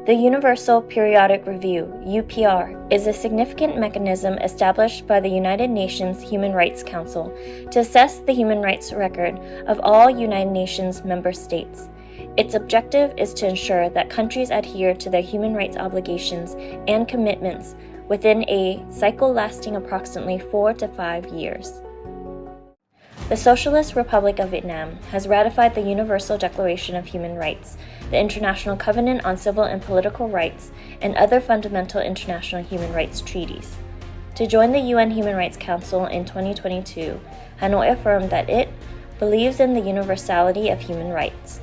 The Universal Periodic Review, UPR, is a significant mechanism established by the United Nations Human Rights Council to assess the human rights record of all United Nations member states. Its objective is to ensure that countries adhere to their human rights obligations and commitments within a cycle lasting approximately 4 to 5 years. The Socialist Republic of Vietnam has ratified the Universal Declaration of Human Rights, the International Covenant on Civil and Political Rights, and other fundamental international human rights treaties. To join the UN Human Rights Council in 2022, Hanoi affirmed that it believes in the universality of human rights.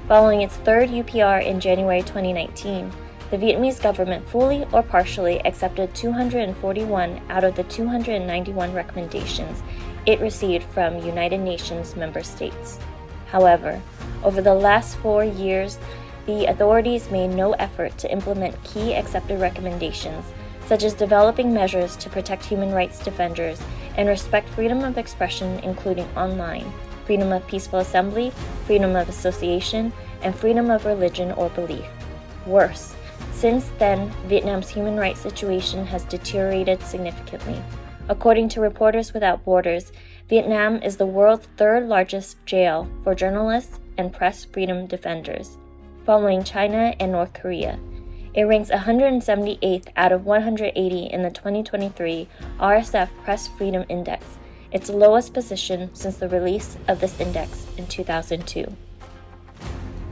Following its third UPR in January 2019, the Vietnamese government fully or partially accepted 241 out of the 291 recommendations it received from United Nations member states. However, over the last 4 years, the authorities made no effort to implement key accepted recommendations, such as developing measures to protect human rights defenders and respect freedom of expression, including online, freedom of peaceful assembly, freedom of association, and freedom of religion or belief. Worse, since then, Vietnam's human rights situation has deteriorated significantly. According to Reporters Without Borders, Vietnam is the world's third largest jail for journalists and press freedom defenders, following China and North Korea. It ranks 178th out of 180 in the 2023 RSF Press Freedom Index, its lowest position since the release of this index in 2002.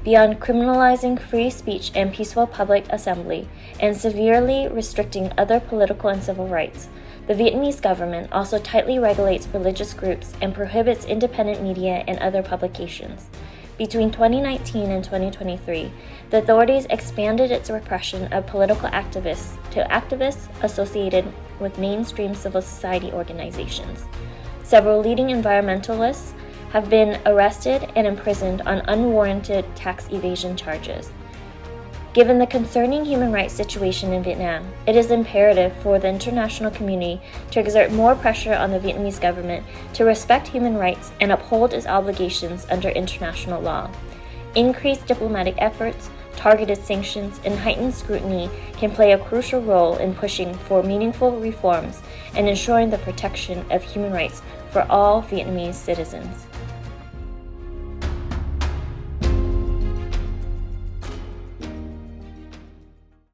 Beyond criminalizing free speech and peaceful public assembly and severely restricting other political and civil rights, the Vietnamese government also tightly regulates religious groups and prohibits independent media and other publications. Between 2019 and 2023, the authorities expanded its repression of political activists to activists associated with mainstream civil society organizations. Several leading environmentalists have been arrested and imprisoned on unwarranted tax evasion charges. Given the concerning human rights situation in Vietnam, it is imperative for the international community to exert more pressure on the Vietnamese government to respect human rights and uphold its obligations under international law. Increased diplomatic efforts, targeted sanctions, and heightened scrutiny can play a crucial role in pushing for meaningful reforms and ensuring the protection of human rights for all Vietnamese citizens.